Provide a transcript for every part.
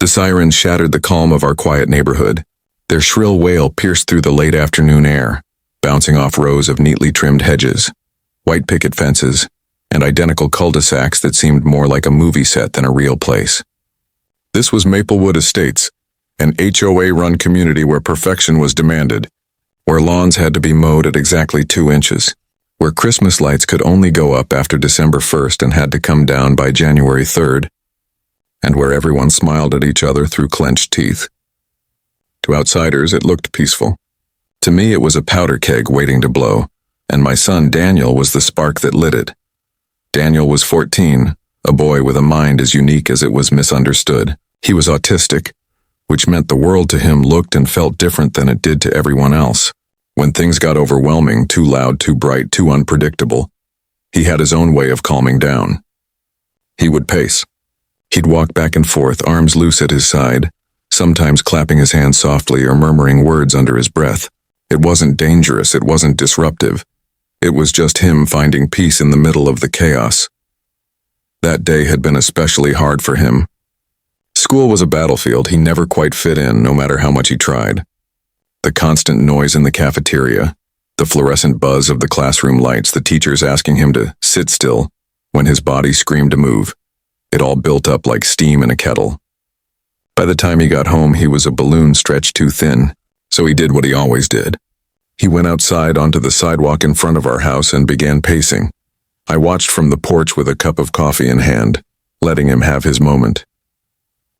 The sirens shattered the calm of our quiet neighborhood. Their shrill wail pierced through the late afternoon air, bouncing off rows of neatly trimmed hedges, white picket fences, and identical cul-de-sacs that seemed more like a movie set than a real place. This was Maplewood Estates, an HOA-run community where perfection was demanded, where lawns had to be mowed at exactly 2 inches, where Christmas lights could only go up after December 1st and had to come down by January 3rd, and where everyone smiled at each other through clenched teeth. To outsiders, it looked peaceful. To me, it was a powder keg waiting to blow, and my son Daniel was the spark that lit it. Daniel was 14, a boy with a mind as unique as it was misunderstood. He was autistic, which meant the world to him looked and felt different than it did to everyone else. When things got overwhelming, too loud, too bright, too unpredictable, he had his own way of calming down. He would pace. He'd walk back and forth, arms loose at his side, sometimes clapping his hands softly or murmuring words under his breath. It wasn't dangerous, it wasn't disruptive. It was just him finding peace in the middle of the chaos. That day had been especially hard for him. School was a battlefield he never quite fit in, no matter how much he tried. The constant noise in the cafeteria, the fluorescent buzz of the classroom lights, the teachers asking him to sit still when his body screamed to move. It all built up like steam in a kettle. By the time he got home, he was a balloon stretched too thin, so he did what he always did. He went outside onto the sidewalk in front of our house and began pacing. I watched from the porch with a cup of coffee in hand, letting him have his moment.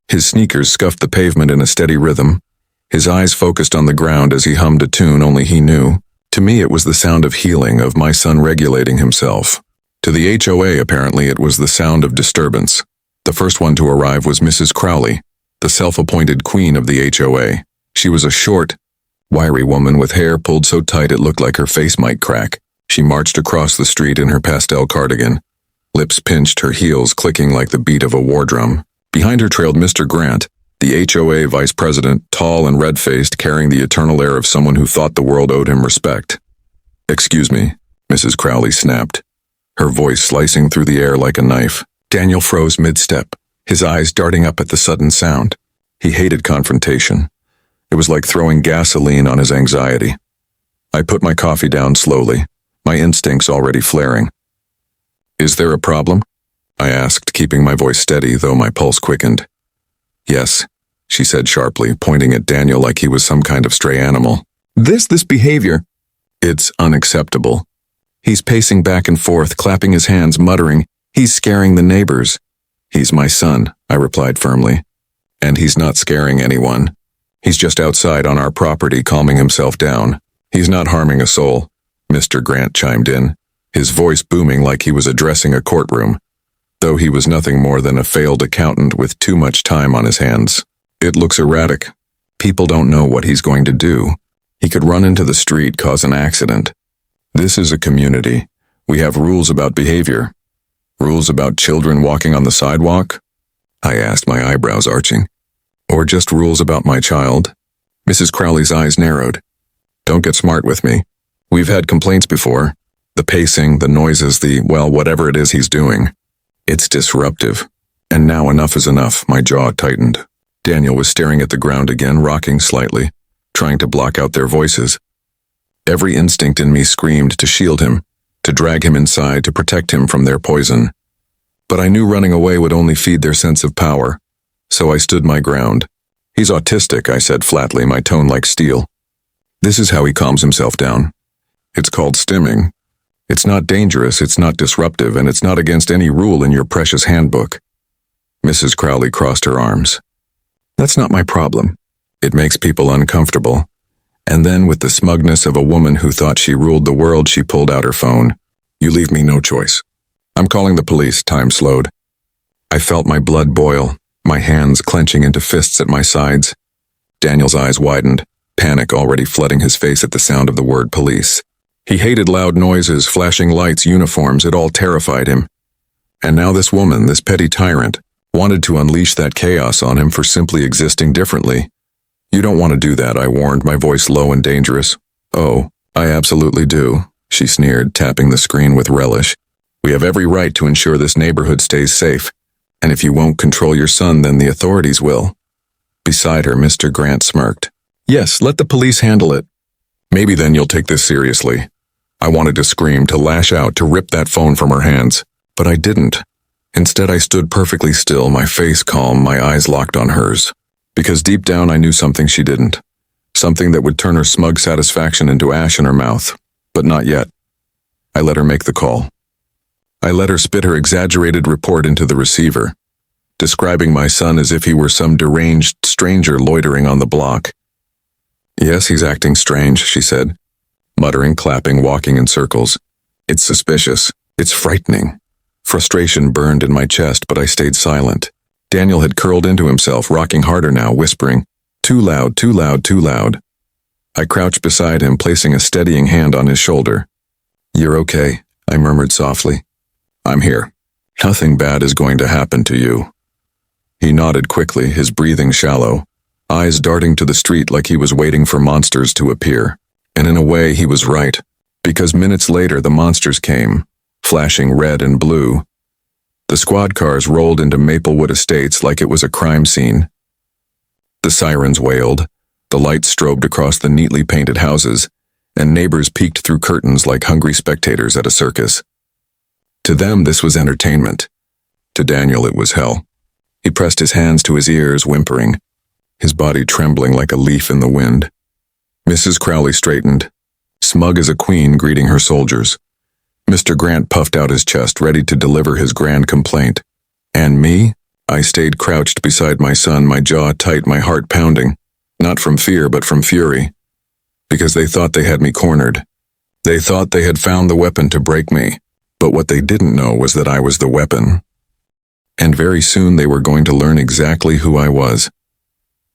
His sneakers scuffed the pavement in a steady rhythm. His eyes focused on the ground as he hummed a tune only he knew. To me, it was the sound of healing, of my son regulating himself. To the HOA, apparently, it was the sound of disturbance. The first one to arrive was Mrs. Crowley, the self-appointed queen of the HOA. She was a short, wiry woman with hair pulled so tight it looked like her face might crack. She marched across the street in her pastel cardigan, lips pinched, her heels clicking like the beat of a war drum. Behind her trailed Mr. Grant, the HOA vice president, tall and red-faced, carrying the eternal air of someone who thought the world owed him respect. "Excuse me," Mrs. Crowley snapped, her voice slicing through the air like a knife. Daniel froze mid-step, his eyes darting up at the sudden sound. He hated confrontation. It was like throwing gasoline on his anxiety. I put my coffee down slowly, my instincts already flaring. "Is there a problem?" I asked, keeping my voice steady, though my pulse quickened. "Yes," she said sharply, pointing at Daniel like he was some kind of stray animal. This behavior. It's unacceptable." He's pacing back and forth, clapping his hands, muttering, "He's scaring the neighbors." "He's my son," I replied firmly. "And he's not scaring anyone. He's just outside on our property calming himself down. He's not harming a soul," Mr. Grant chimed in, his voice booming like he was addressing a courtroom, though he was nothing more than a failed accountant with too much time on his hands. "It looks erratic. People don't know what he's going to do. He could run into the street, cause an accident. This is a community. We have rules about behavior. Rules about children walking on the sidewalk?" I asked, my eyebrows arching. "Or just rules about my child?" Mrs. Crowley's eyes narrowed. "Don't get smart with me. We've had complaints before. The pacing, the noises, whatever it is he's doing. It's disruptive. And now enough is enough." My jaw tightened. Daniel was staring at the ground again, rocking slightly, trying to block out their voices. Every instinct in me screamed to shield him, to drag him inside, to protect him from their poison. But I knew running away would only feed their sense of power, so I stood my ground. "He's autistic," I said flatly, my tone like steel. "This is how he calms himself down. It's called stimming. It's not dangerous, it's not disruptive, and it's not against any rule in your precious handbook." Mrs. Crowley crossed her arms. "That's not my problem. It makes people uncomfortable." And then, with the smugness of a woman who thought she ruled the world, she pulled out her phone. "You leave me no choice. I'm calling the police." Time slowed. I felt my blood boil, my hands clenching into fists at my sides. Daniel's eyes widened, panic already flooding his face at the sound of the word police. He hated loud noises, flashing lights, uniforms. It all terrified him. And now this woman, this petty tyrant, wanted to unleash that chaos on him for simply existing differently. "You don't want to do that," I warned, my voice low and dangerous. "Oh, I absolutely do," she sneered, tapping the screen with relish. "We have every right to ensure this neighborhood stays safe. And if you won't control your son, then the authorities will." Beside her, Mr. Grant smirked. Yes, let the police handle it. Maybe then you'll take this seriously. I wanted to scream, to lash out, to rip that phone from her hands, but I didn't. Instead, I stood perfectly still, my face calm, my eyes locked on hers. Because deep down I knew something she didn't. Something that would turn her smug satisfaction into ash in her mouth. But not yet. I let her make the call. I let her spit her exaggerated report into the receiver, describing my son as if he were some deranged stranger loitering on the block. Yes, he's acting strange, she said, muttering, clapping, walking in circles. It's suspicious. It's frightening. Frustration burned in my chest, but I stayed silent. Daniel had curled into himself, rocking harder now, whispering, "Too loud, too loud, too loud." I crouched beside him, placing a steadying hand on his shoulder. "You're okay," I murmured softly. "I'm here. Nothing bad is going to happen to you." He nodded quickly, his breathing shallow, eyes darting to the street like he was waiting for monsters to appear. And in a way, he was right, because minutes later the monsters came, flashing red and blue. The squad cars rolled into Maplewood Estates like it was a crime scene. The sirens wailed, the lights strobed across the neatly painted houses, and neighbors peeked through curtains like hungry spectators at a circus. To them, this was entertainment. To Daniel, it was hell. He pressed his hands to his ears, whimpering, his body trembling like a leaf in the wind. Mrs. Crowley straightened, smug as a queen greeting her soldiers. Mr. Grant puffed out his chest, ready to deliver his grand complaint. And me? I stayed crouched beside my son, my jaw tight, my heart pounding. Not from fear, but from fury. Because they thought they had me cornered. They thought they had found the weapon to break me. But what they didn't know was that I was the weapon. And very soon they were going to learn exactly who I was.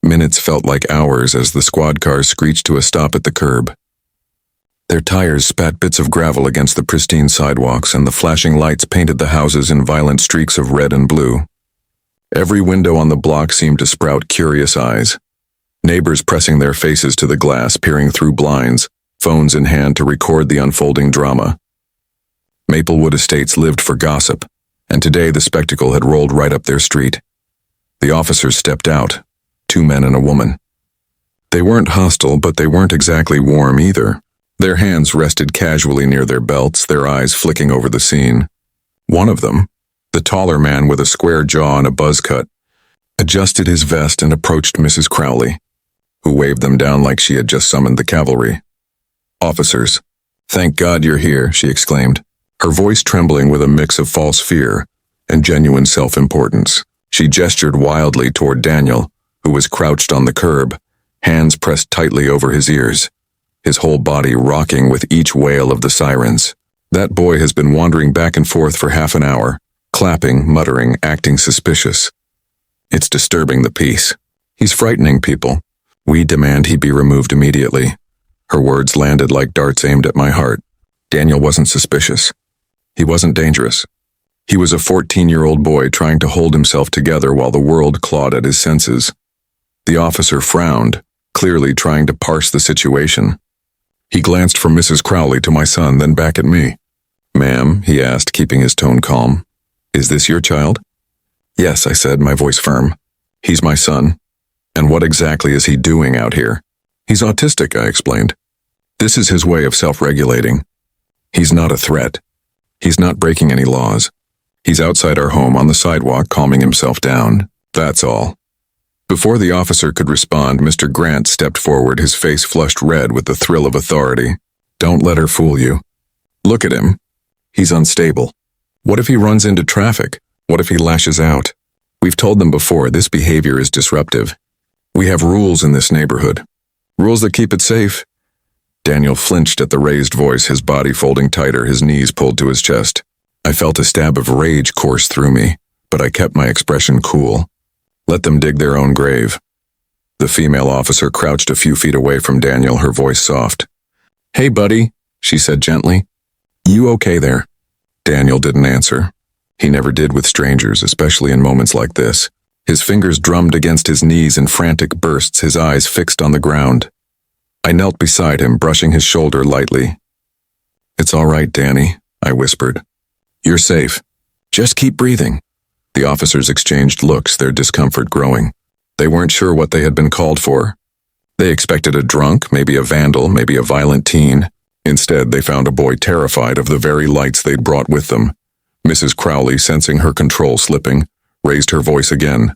Minutes felt like hours as the squad cars screeched to a stop at the curb. Their tires spat bits of gravel against the pristine sidewalks, and the flashing lights painted the houses in violent streaks of red and blue. Every window on the block seemed to sprout curious eyes. Neighbors pressing their faces to the glass, peering through blinds, phones in hand to record the unfolding drama. Maplewood Estates lived for gossip, and today the spectacle had rolled right up their street. The officers stepped out, 2 men and a woman. They weren't hostile, but they weren't exactly warm either. Their hands rested casually near their belts, their eyes flicking over the scene. One of them, the taller man with a square jaw and a buzz cut, adjusted his vest and approached Mrs. Crowley, who waved them down like she had just summoned the cavalry. "Officers, thank God you're here," she exclaimed, her voice trembling with a mix of false fear and genuine self-importance. She gestured wildly toward Daniel, who was crouched on the curb, hands pressed tightly over his ears, his whole body rocking with each wail of the sirens. "That boy has been wandering back and forth for half an hour, clapping, muttering, acting suspicious. It's disturbing the peace. He's frightening people. We demand he be removed immediately." Her words landed like darts aimed at my heart. Daniel wasn't suspicious. He wasn't dangerous. He was a 14-year-old boy trying to hold himself together while the world clawed at his senses. The officer frowned, clearly trying to parse the situation. He glanced from Mrs. Crowley to my son, then back at me. "Ma'am," he asked, keeping his tone calm, "is this your child?" "Yes," I said, my voice firm. "He's my son. And what exactly is he doing out here?" "He's autistic," I explained. "This is his way of self-regulating. He's not a threat. He's not breaking any laws. He's outside our home on the sidewalk calming himself down. That's all." Before the officer could respond, Mr. Grant stepped forward, his face flushed red with the thrill of authority. "Don't let her fool you. Look at him. He's unstable. What if he runs into traffic? What if he lashes out? We've told them before, this behavior is disruptive. We have rules in this neighborhood. Rules that keep it safe." Daniel flinched at the raised voice, his body folding tighter, his knees pulled to his chest. I felt a stab of rage course through me, but I kept my expression cool. Let them dig their own grave. The female officer crouched a few feet away from Daniel, her voice soft. "Hey, buddy," she said gently. "You okay there?" Daniel didn't answer. He never did with strangers, especially in moments like this. His fingers drummed against his knees in frantic bursts, his eyes fixed on the ground. I knelt beside him, brushing his shoulder lightly. "It's all right, Danny," I whispered. "You're safe. Just keep breathing." The officers exchanged looks, their discomfort growing. They weren't sure what they had been called for. They expected a drunk, maybe a vandal, maybe a violent teen. Instead, they found a boy terrified of the very lights they'd brought with them. Mrs. Crowley, sensing her control slipping, raised her voice again.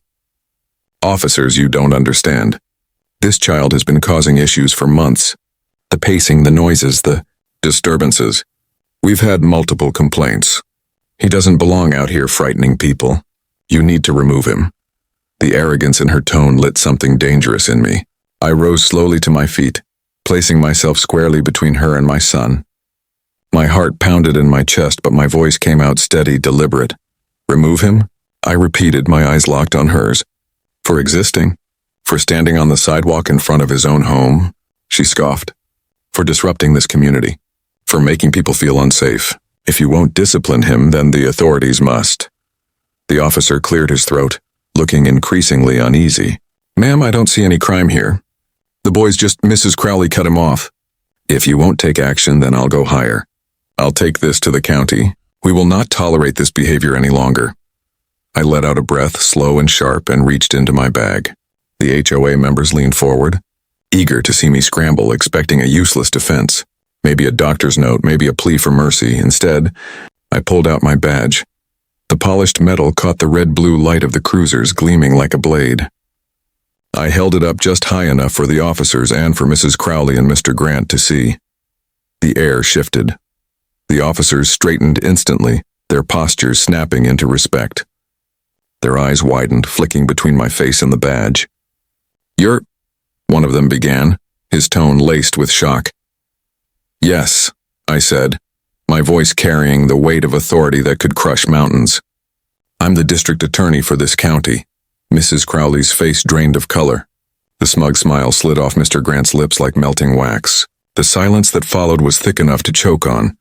"Officers, you don't understand. This child has been causing issues for months. The pacing, the noises, the disturbances. We've had multiple complaints. He doesn't belong out here frightening people. You need to remove him." The arrogance in her tone lit something dangerous in me. I rose slowly to my feet, placing myself squarely between her and my son. My heart pounded in my chest, but my voice came out steady, deliberate. "Remove him?" I repeated, my eyes locked on hers. "For existing? For standing on the sidewalk in front of his own home?" She scoffed. "For disrupting this community. For making people feel unsafe. If you won't discipline him, then the authorities must." The officer cleared his throat, looking increasingly uneasy. "Ma'am, I don't see any crime here. The boy's just Mrs. Crowley cut him off. If you won't take action, then I'll go higher. I'll take this to the county. We will not tolerate this behavior any longer." I let out a breath, slow and sharp, and reached into my bag. The HOA members leaned forward, eager to see me scramble, expecting a useless defense. Maybe a doctor's note, maybe a plea for mercy. Instead, I pulled out my badge. The polished metal caught the red-blue light of the cruisers, gleaming like a blade. I held it up just high enough for the officers and for Mrs. Crowley and Mr. Grant to see. The air shifted. The officers straightened instantly, their postures snapping into respect. Their eyes widened, flicking between my face and the badge. "You're—" one of them began, his tone laced with shock. "Yes," I said, my voice carrying the weight of authority that could crush mountains. "I'm the district attorney for this county." Mrs. Crowley's face drained of color. The smug smile slid off Mr. Grant's lips like melting wax. The silence that followed was thick enough to choke on.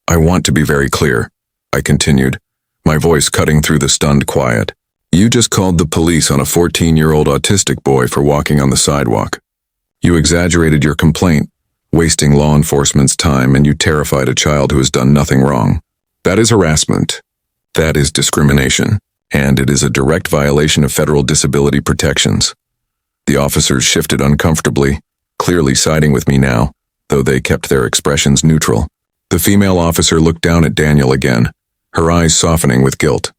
"I want to be very clear," I continued, my voice cutting through the stunned quiet. "You just called the police on a 14-year-old autistic boy for walking on the sidewalk. You exaggerated your complaint, wasting law enforcement's time, and you terrified a child who has done nothing wrong. That is harassment. That is discrimination. And it is a direct violation of federal disability protections." The officers shifted uncomfortably, clearly siding with me now, though they kept their expressions neutral. The female officer looked down at Daniel again, her eyes softening with guilt.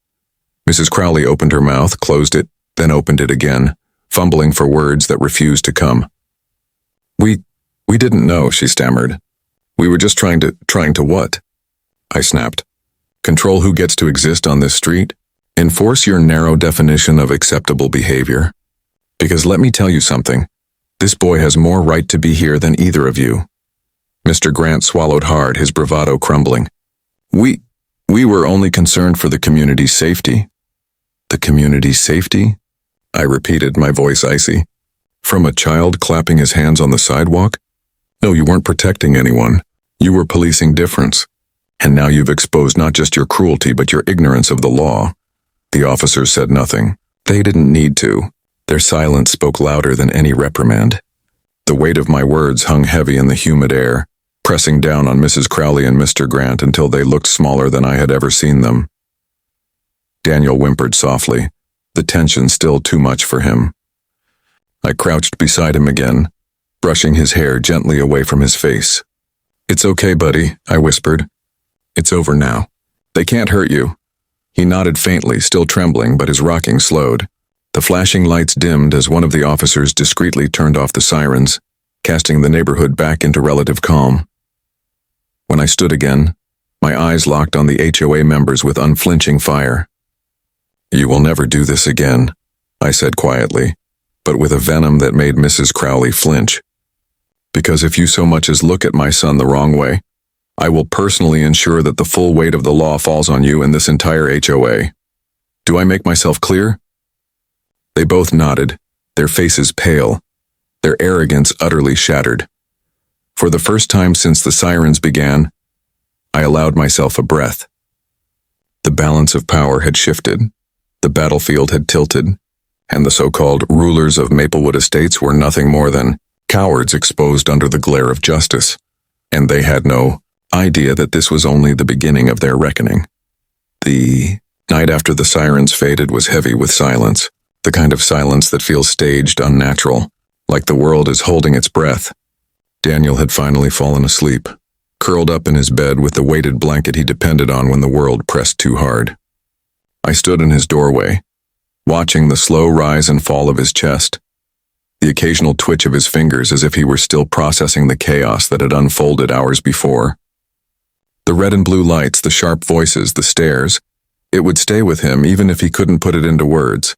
Mrs. Crowley opened her mouth, closed it, then opened it again, fumbling for words that refused to come. We didn't know," she stammered. "We were just trying to what?" I snapped. "Control who gets to exist on this street? Enforce your narrow definition of acceptable behavior? Because let me tell you something. This boy has more right to be here than either of you." Mr. Grant swallowed hard, his bravado crumbling. We were only concerned for the community's safety." "The community's safety?" I repeated, my voice icy. "From a child clapping his hands on the sidewalk? No, you weren't protecting anyone. You were policing difference. And now you've exposed not just your cruelty, but your ignorance of the law." The officers said nothing. They didn't need to. Their silence spoke louder than any reprimand. The weight of my words hung heavy in the humid air, pressing down on Mrs. Crowley and Mr. Grant until they looked smaller than I had ever seen them. Daniel whimpered softly, the tension still too much for him. I crouched beside him again, brushing his hair gently away from his face. "It's okay, buddy," I whispered. "It's over now. They can't hurt you." He nodded faintly, still trembling, but his rocking slowed. The flashing lights dimmed as one of the officers discreetly turned off the sirens, casting the neighborhood back into relative calm. When I stood again, my eyes locked on the HOA members with unflinching fire. "You will never do this again," I said quietly, but with a venom that made Mrs. Crowley flinch. "Because if you so much as look at my son the wrong way, I will personally ensure that the full weight of the law falls on you and this entire HOA. Do I make myself clear?" They both nodded, their faces pale, their arrogance utterly shattered. For the first time since the sirens began, I allowed myself a breath. The balance of power had shifted, the battlefield had tilted, and the so-called rulers of Maplewood Estates were nothing more than cowards exposed under the glare of justice, and they had no idea that this was only the beginning of their reckoning. The night after the sirens faded was heavy with silence. The kind of silence that feels staged, unnatural, like the world is holding its breath. Daniel had finally fallen asleep, curled up in his bed with the weighted blanket he depended on when the world pressed too hard. I stood in his doorway, watching the slow rise and fall of his chest, the occasional twitch of his fingers as if he were still processing the chaos that had unfolded hours before. The red and blue lights, the sharp voices, the stares, it would stay with him even if he couldn't put it into words.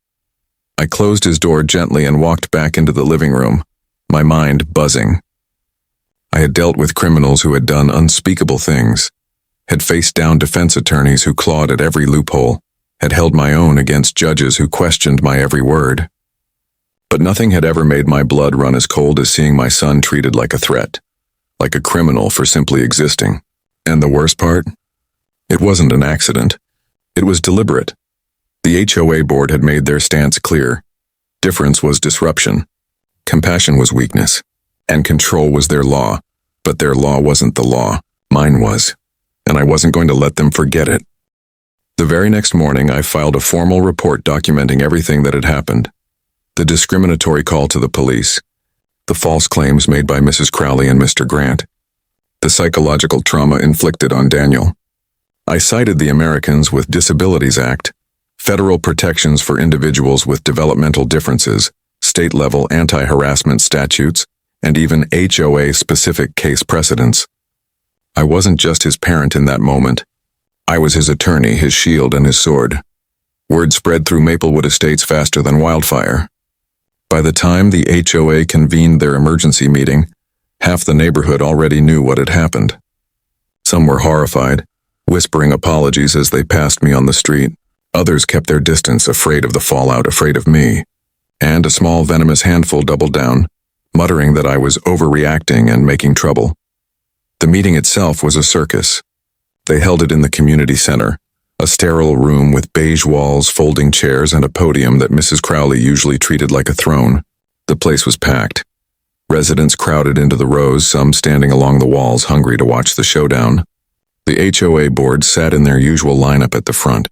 I closed his door gently and walked back into the living room, my mind buzzing. I had dealt with criminals who had done unspeakable things, had faced down defense attorneys who clawed at every loophole, had held my own against judges who questioned my every word. But nothing had ever made my blood run as cold as seeing my son treated like a threat, like a criminal for simply existing. And the worst part? It wasn't an accident. It was deliberate. The HOA board had made their stance clear. Difference was disruption. Compassion was weakness. And control was their law. But their law wasn't the law. Mine was. And I wasn't going to let them forget it. The very next morning, I filed a formal report documenting everything that had happened. The discriminatory call to the police. The false claims made by Mrs. Crowley and Mr. Grant. The psychological trauma inflicted on Daniel. I cited the Americans with Disabilities Act, federal protections for individuals with developmental differences, state-level anti-harassment statutes, and even HOA-specific case precedents. I wasn't just his parent in that moment. I was his attorney, his shield, and his sword. Word spread through Maplewood Estates faster than wildfire. By the time the HOA convened their emergency meeting, half the neighborhood already knew what had happened. Some were horrified, whispering apologies as they passed me on the street. Others kept their distance, afraid of the fallout, afraid of me. And a small venomous handful doubled down, muttering that I was overreacting and making trouble. The meeting itself was a circus. They held it in the community center, a sterile room with beige walls, folding chairs, and a podium that Mrs. Crowley usually treated like a throne. The place was packed. Residents crowded into the rows, some standing along the walls, hungry to watch the showdown. The HOA board sat in their usual lineup at the front,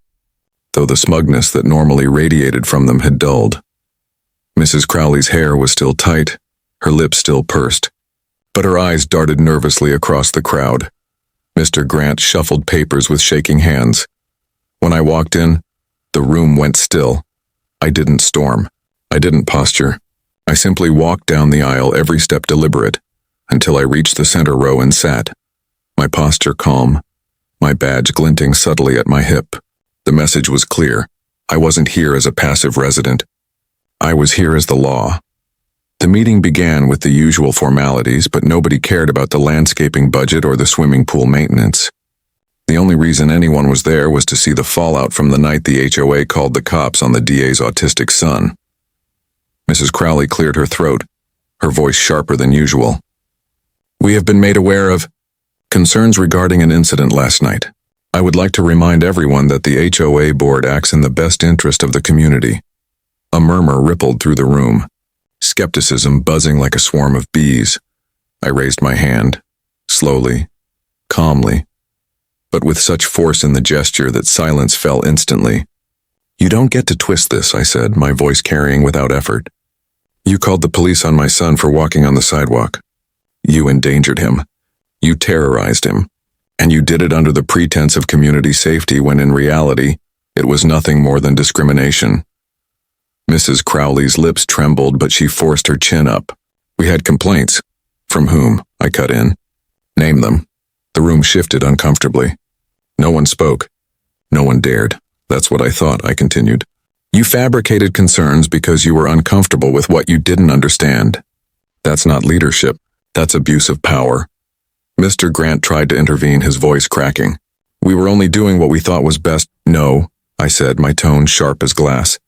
though the smugness that normally radiated from them had dulled. Mrs. Crowley's hair was still tight, her lips still pursed, but her eyes darted nervously across the crowd. Mr. Grant shuffled papers with shaking hands. When I walked in, the room went still. I didn't storm. I didn't posture. I simply walked down the aisle, every step deliberate, until I reached the center row and sat, my posture calm, my badge glinting subtly at my hip. The message was clear. I wasn't here as a passive resident. I was here as the law. The meeting began with the usual formalities, but nobody cared about the landscaping budget or the swimming pool maintenance. The only reason anyone was there was to see the fallout from the night the HOA called the cops on the DA's autistic son. Mrs. Crowley cleared her throat, her voice sharper than usual. We have been made aware of concerns regarding an incident last night. I would like to remind everyone that the HOA board acts in the best interest of the community. A murmur rippled through the room, skepticism buzzing like a swarm of bees. I raised my hand, slowly, calmly, but with such force in the gesture that silence fell instantly. You don't get to twist this, I said, my voice carrying without effort. You called the police on my son for walking on the sidewalk. You endangered him. You terrorized him. And you did it under the pretense of community safety when in reality, it was nothing more than discrimination. Mrs. Crowley's lips trembled, but she forced her chin up. We had complaints. From whom? I cut in. Name them. The room shifted uncomfortably. No one spoke. No one dared. That's what I thought, I continued. You fabricated concerns because you were uncomfortable with what you didn't understand. That's not leadership. That's abuse of power. Mr. Grant tried to intervene, his voice cracking. We were only doing what we thought was best. No, I said, my tone sharp as glass.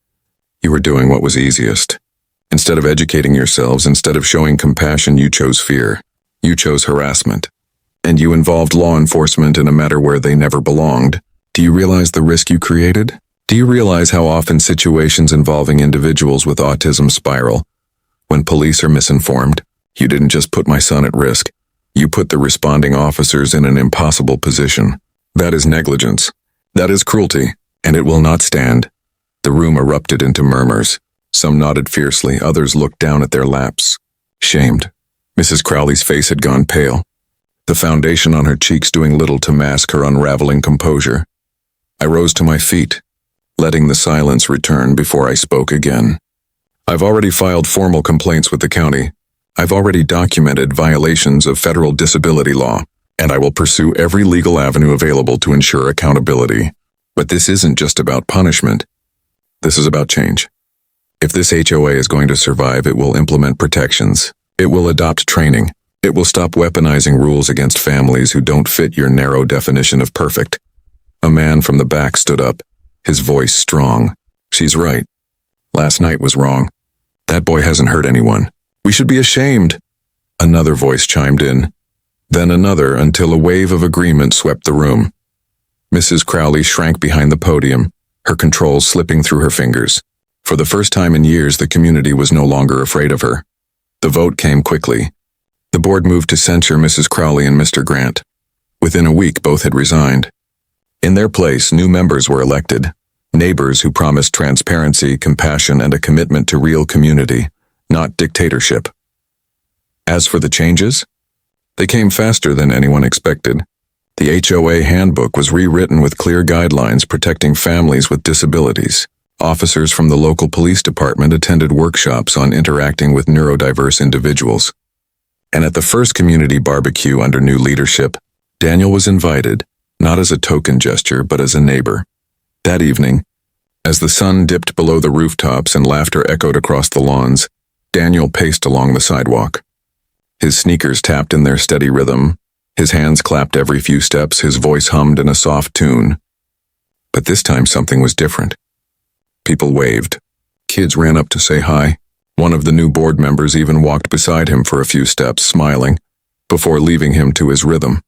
You were doing what was easiest. Instead of educating yourselves, instead of showing compassion, you chose fear. You chose harassment. And you involved law enforcement in a matter where they never belonged. Do you realize the risk you created? Do you realize how often situations involving individuals with autism spiral? When police are misinformed, you didn't just put my son at risk. You put the responding officers in an impossible position. That is negligence. That is cruelty, and it will not stand. The room erupted into murmurs. Some nodded fiercely, others looked down at their laps, shamed. Mrs. Crowley's face had gone pale, the foundation on her cheeks doing little to mask her unraveling composure. I rose to my feet, letting the silence return before I spoke again. I've already filed formal complaints with the county. I've already documented violations of federal disability law, and I will pursue every legal avenue available to ensure accountability. But this isn't just about punishment. This is about change. If this HOA is going to survive, it will implement protections. It will adopt training. It will stop weaponizing rules against families who don't fit your narrow definition of perfect. A man from the back stood up, his voice strong. She's right. Last night was wrong. That boy hasn't hurt anyone. We should be ashamed. Another voice chimed in, then another, until a wave of agreement swept the room. Mrs. Crowley shrank behind the podium, her controls slipping through her fingers. For the first time in years, the community was no longer afraid of her. The vote came quickly. The board moved to censure Mrs. Crowley and Mr. Grant. Within a week, both had resigned. In their place, new members were elected, neighbors who promised transparency, compassion, and a commitment to real community, not dictatorship. As for the changes, they came faster than anyone expected. The HOA handbook was rewritten with clear guidelines protecting families with disabilities. Officers from the local police department attended workshops on interacting with neurodiverse individuals. And at the first community barbecue under new leadership, Daniel was invited, not as a token gesture, but as a neighbor. That evening, as the sun dipped below the rooftops and laughter echoed across the lawns, Daniel paced along the sidewalk. His sneakers tapped in their steady rhythm, his hands clapped every few steps, his voice hummed in a soft tune. But this time something was different. People waved. Kids ran up to say hi. One of the new board members even walked beside him for a few steps, smiling, before leaving him to his rhythm.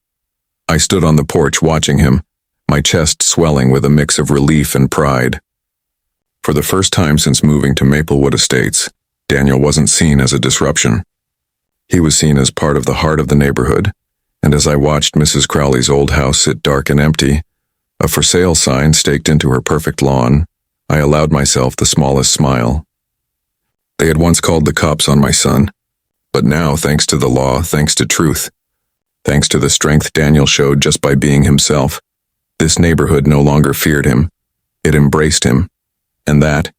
I stood on the porch watching him, my chest swelling with a mix of relief and pride. For the first time since moving to Maplewood Estates, Daniel wasn't seen as a disruption. He was seen as part of the heart of the neighborhood, and as I watched Mrs. Crowley's old house sit dark and empty, a for sale sign staked into her perfect lawn, I allowed myself the smallest smile. They had once called the cops on my son, but now, thanks to the law, thanks to truth, thanks to the strength Daniel showed just by being himself, this neighborhood no longer feared him. It embraced him. And that,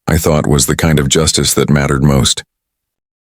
I thought, was the kind of justice that mattered most.